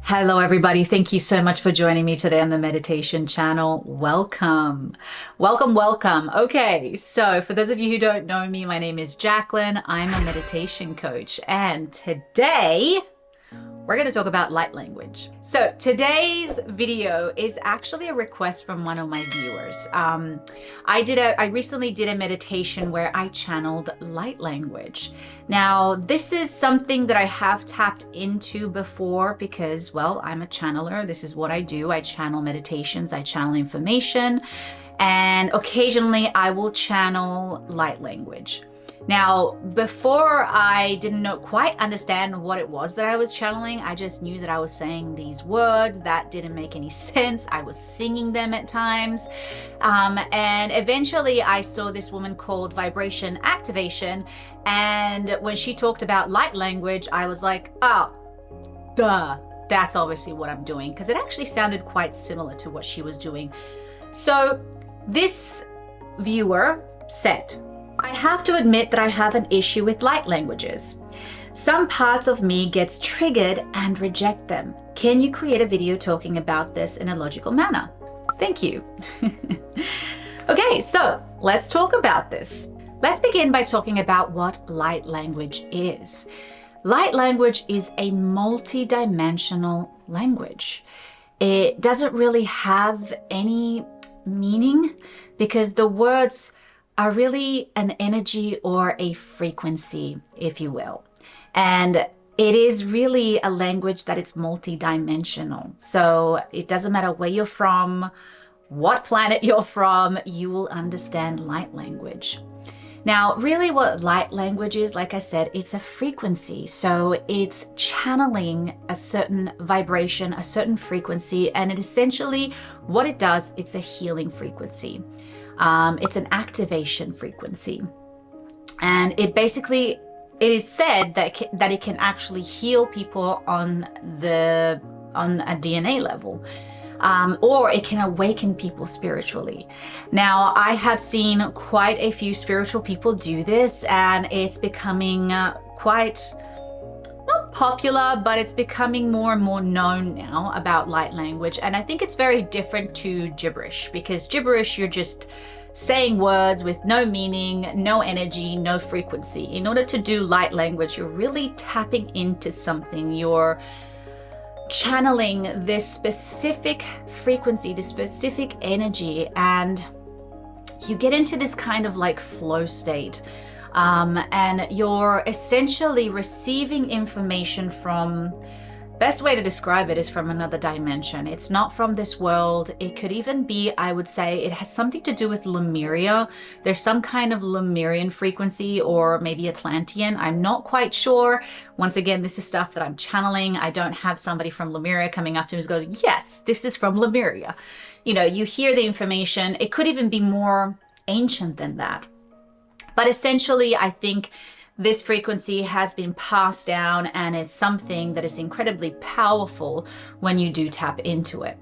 Hello, everybody. Thank you so much for joining me today on the meditation channel. Welcome. Welcome, welcome. Okay, so for those of you who don't know me, my name is Jacqueline. I'm a meditation coach, and today we're going to talk about light language. So today's video is actually a request from one of my viewers. I recently did a meditation where I channeled light language. Now, this is something that I have tapped into before because, well, I'm a channeler. This is what I do. I channel meditations, I channel information, and occasionally I will channel light language. Now, before I didn't quite understand what it was that I was channeling. I just knew that I was saying these words that didn't make any sense. I was singing them at times. And eventually I saw this woman called Vibration Activation. And when she talked about light language, I was like, oh, duh, that's obviously what I'm doing. Because it actually sounded quite similar to what she was doing. So this viewer said, I have to admit that I have an issue with light languages. Some parts of me gets triggered and reject them. Can you create a video talking about this in a logical manner? Thank you. Okay, so let's talk about this. Let's begin by talking about what light language is. Light language is a multi-dimensional language. It doesn't really have any meaning because the words are really an energy or a frequency, if you will. And it is really a language that it's multi-dimensional. So it doesn't matter where you're from, what planet you're from, you will understand light language. Now, really what light language is, like I said, it's a frequency. So it's channeling a certain vibration, a certain frequency, and it essentially, what it does, it's a healing frequency. It's an activation frequency. And it is said that it can actually heal people on a DNA level. Or it can awaken people spiritually. Now, I have seen quite a few spiritual people do this, and it's becoming quite, not popular, but it's becoming more and more known now about light language. And I think it's very different to gibberish, because gibberish, you're just saying words with no meaning, no energy, no frequency. In order to do light language, you're really tapping into something. You're channeling this specific frequency, this specific energy, and you get into this kind of like flow state. And you're essentially receiving information from, best way to describe it is from another dimension. It's not from this world. It could even be, I would say, it has something to do with Lemuria. There's some kind of Lemurian frequency, or maybe Atlantean. I'm not quite sure. Once again, this is stuff that I'm channeling. I don't have somebody from Lemuria coming up to me and going, yes, this is from Lemuria. You know, you hear the information. It could even be more ancient than that. But essentially, I think this frequency has been passed down, and it's something that is incredibly powerful when you do tap into it.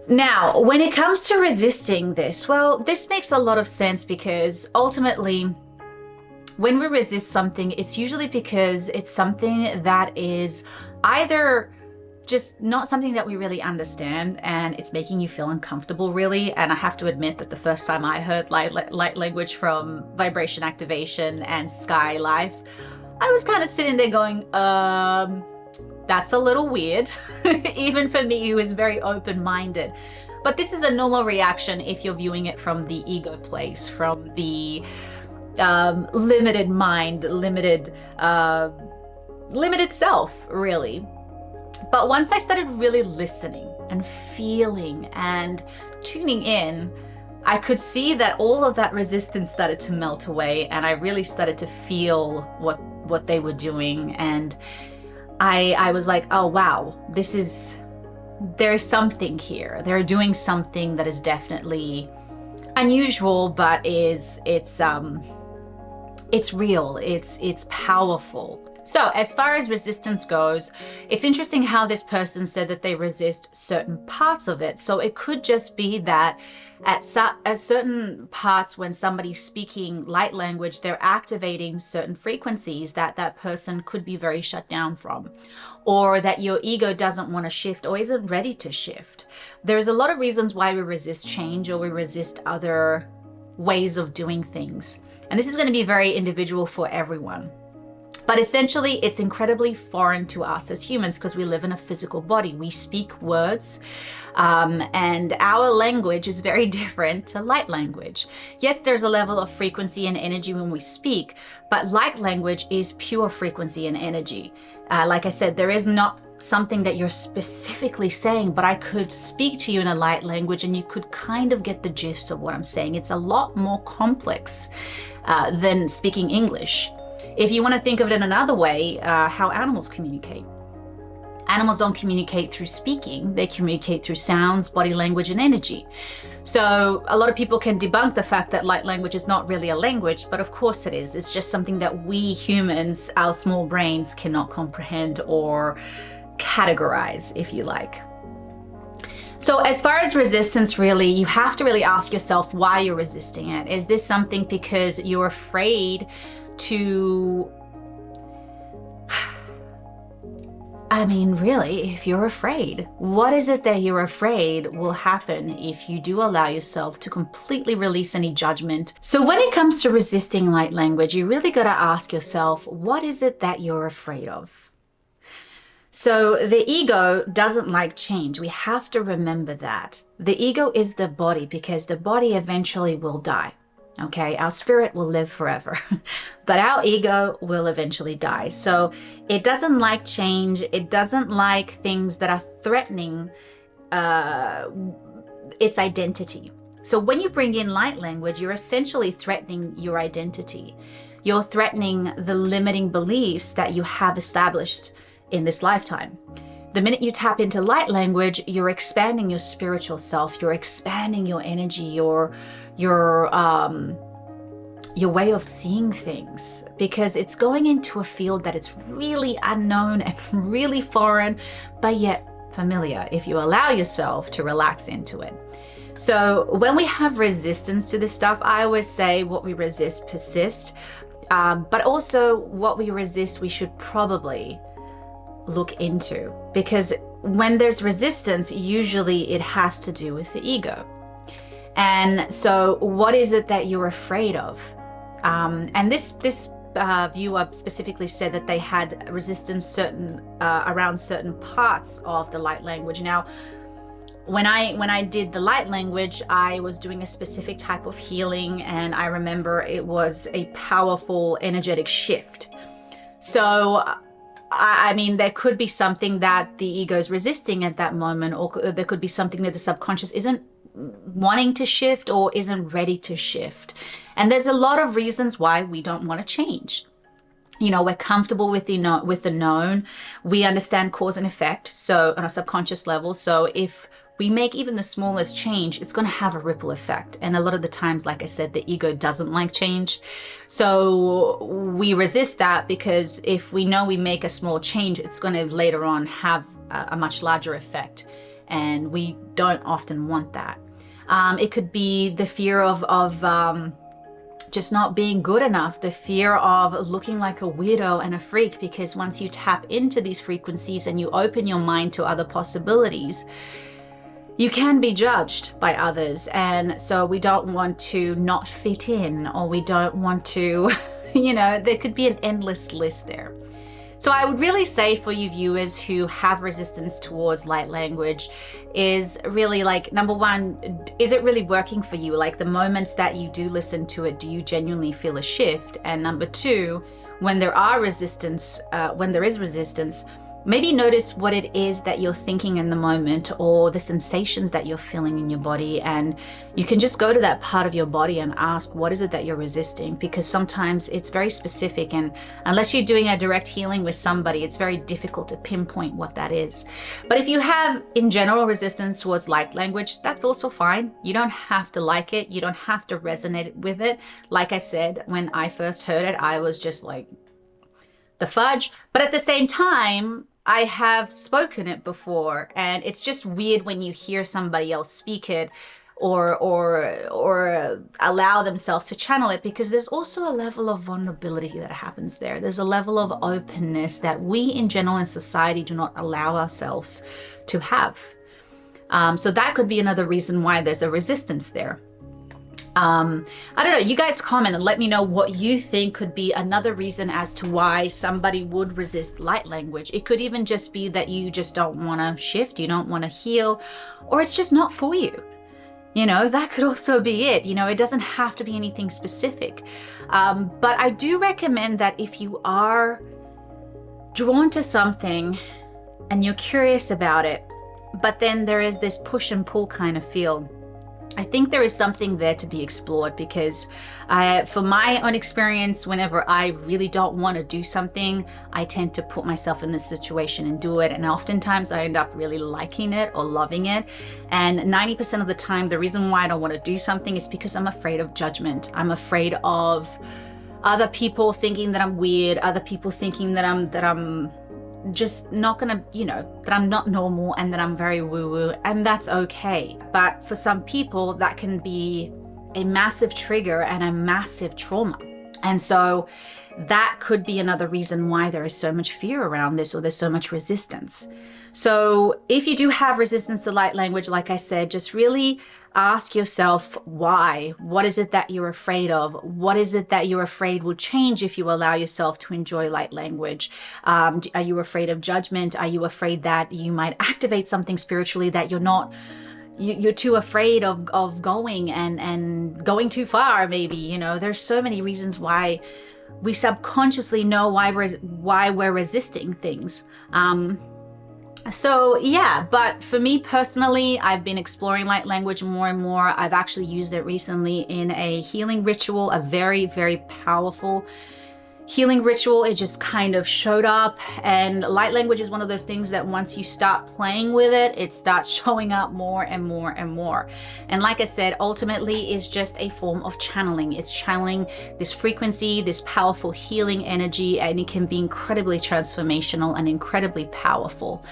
Now, when it comes to resisting this, well, this makes a lot of sense because ultimately, when we resist something, it's usually because it's something that is either just not something that we really understand, and it's making you feel uncomfortable, really. And I have to admit that the first time I heard light language from Vibration Activation and Sky Life, I was kind of sitting there going, that's a little weird, even for me, who is very open-minded. But this is a normal reaction if you're viewing it from the ego place, from the limited mind, limited self, really. But once I started really listening and feeling and tuning in, I could see that all of that resistance started to melt away, and I really started to feel what they were doing. And I was like, oh wow, there is something here. They're doing something that is definitely unusual, but it's real. It's powerful. So as far as resistance goes, it's interesting how this person said that they resist certain parts of it. So it could just be that at certain parts when somebody's speaking light language, they're activating certain frequencies that that person could be very shut down from, or that your ego doesn't want to shift or isn't ready to shift. There's a lot of reasons why we resist change or we resist other ways of doing things. And this is going to be very individual for everyone. But essentially, it's incredibly foreign to us as humans because we live in a physical body. We speak words, and our language is very different to light language. Yes, there's a level of frequency and energy when we speak, but light language is pure frequency and energy. Like I said, there is not something that you're specifically saying, but I could speak to you in a light language and you could kind of get the gist of what I'm saying. It's a lot more complex than speaking English. If you want to think of it in another way, how animals communicate. Animals don't communicate through speaking, they communicate through sounds, body language, and energy. So a lot of people can debunk the fact that light language is not really a language, but of course it is. It's just something that we humans, our small brains, cannot comprehend or categorize, if you like. So as far as resistance, really, you have to really ask yourself why you're resisting it. Is this something because you're afraid to, I mean, really, if you're afraid, what is it that you're afraid will happen if you do allow yourself to completely release any judgment? So when it comes to resisting light language, you really got to ask yourself, what is it that you're afraid of? So the ego doesn't like change. We have to remember that. The ego is the body because the body eventually will die. Okay, our spirit will live forever, but our ego will eventually die. So it doesn't like change. It doesn't like things that are threatening its identity. So when you bring in light language, you're essentially threatening your identity. You're threatening the limiting beliefs that you have established in this lifetime. The minute you tap into light language, you're expanding your spiritual self. You're expanding your energy, your way of seeing things, because it's going into a field that it's really unknown and really foreign, but yet familiar if you allow yourself to relax into it. So when we have resistance to this stuff, I always say what we resist persists, but also what we resist, we should probably look into, because when there's resistance, usually it has to do with the ego. And so what is it that you're afraid of? And this viewer specifically said that they had resistance around certain parts of the light language. Now, when I did the light language, I was doing a specific type of healing, and I remember it was a powerful energetic shift. So I mean, there could be something that the ego is resisting at that moment, or there could be something that the subconscious isn't wanting to shift or isn't ready to shift. And there's a lot of reasons why we don't want to change. You know, we're comfortable with the known. We understand cause and effect, so on a subconscious level. So if we make even the smallest change, it's going to have a ripple effect. And a lot of the times, like I said, the ego doesn't like change. So we resist that because if we know we make a small change, it's going to later on have a much larger effect. And we don't often want that. It could be the fear of just not being good enough, the fear of looking like a weirdo and a freak, because once you tap into these frequencies and you open your mind to other possibilities, you can be judged by others. And so we don't want to not fit in, or we don't want to, you know, there could be an endless list there. So I would really say for you viewers who have resistance towards light language is really like, number one, is it really working for you? Like the moments that you do listen to it, do you genuinely feel a shift? And number two, when there is resistance, maybe notice what it is that you're thinking in the moment, or the sensations that you're feeling in your body. And you can just go to that part of your body and ask, what is it that you're resisting? Because sometimes it's very specific, and unless you're doing a direct healing with somebody, it's very difficult to pinpoint what that is. But if you have in general resistance towards light language, that's also fine. You don't have to like it. You don't have to resonate with it. Like I said, when I first heard it, I was just like, the fudge. But at the same time, I have spoken it before, and it's just weird when you hear somebody else speak it or allow themselves to channel it, because there's also a level of vulnerability that happens there. There's a level of openness that we in general in society do not allow ourselves to have. So that could be another reason why there's a resistance there. I don't know, you guys comment and let me know what you think could be another reason as to why somebody would resist light language. It could even just be that you just don't want to shift, you don't want to heal, or it's just not for you. You know, that could also be it. You know, it doesn't have to be anything specific. But I do recommend that if you are drawn to something and you're curious about it, but then there is this push and pull kind of feel, I think there is something there to be explored, because for my own experience, whenever I really don't want to do something, I tend to put myself in this situation and do it. And oftentimes I end up really liking it or loving it. And 90% of the time, the reason why I don't want to do something is because I'm afraid of judgment. I'm afraid of other people thinking that I'm weird, other people thinking that I'm just not gonna, you know, that I'm not normal and that I'm very woo-woo, and that's okay. But for some people, that can be a massive trigger and a massive trauma. And so that could be another reason why there is so much fear around this, or there's so much resistance. So if you do have resistance to light language, like I said, just really ask yourself why. What is it that you're afraid of? What is it that you're afraid will change if you allow yourself to enjoy light language? Are you afraid of judgment? Are you afraid that you might activate something spiritually that you're too afraid of going and going too far, maybe? You know, there's so many reasons why we subconsciously know why we're resisting things. So yeah, but for me personally, I've been exploring light language more and more. I've actually used it recently in a healing ritual, a very, very powerful healing ritual. It just kind of showed up, and light language is one of those things that once you start playing with it, it starts showing up more and more and more. And like I said, ultimately is just a form of channeling. It's channeling this frequency, this powerful healing energy, and it can be incredibly transformational and incredibly powerful.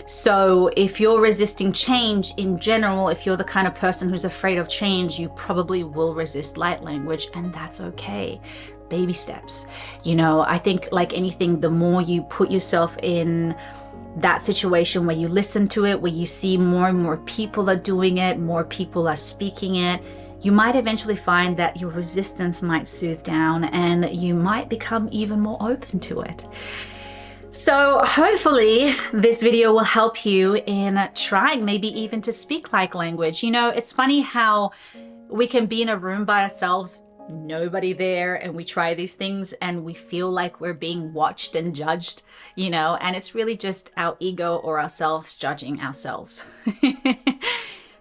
So if you're resisting change in general, if you're the kind of person who's afraid of change, you probably will resist light language, and that's okay. Baby steps. You know, I think like anything, the more you put yourself in that situation where you listen to it, where you see more and more people are doing it, more people are speaking it, you might eventually find that your resistance might soothe down and you might become even more open to it. So hopefully this video will help you in trying maybe even to speak light language. You know, it's funny how we can be in a room by ourselves, nobody there, and we try these things and we feel like we're being watched and judged, you know, and it's really just our ego or ourselves judging ourselves.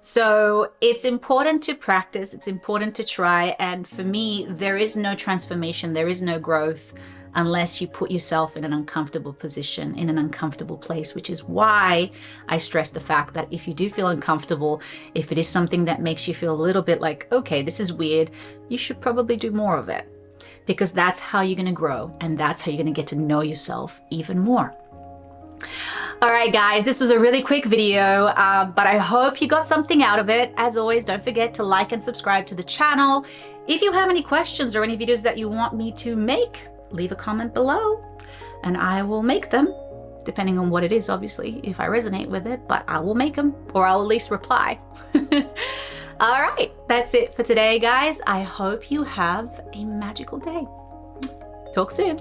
So it's important to practice, it's important to try, and for me, there is no transformation, there is no growth unless you put yourself in an uncomfortable position, in an uncomfortable place, which is why I stress the fact that if you do feel uncomfortable, if it is something that makes you feel a little bit like, okay, this is weird, you should probably do more of it, because that's how you're going to grow, and that's how you're going to get to know yourself even more. All right, guys, this was a really quick video, but I hope you got something out of it. As always, don't forget to like and subscribe to the channel. If you have any questions or any videos that you want me to make, leave a comment below and I will make them, depending on what it is, obviously, if I resonate with it, but I will make them, or I'll at least reply. All right, that's it for today, guys. I hope you have a magical day. Talk soon.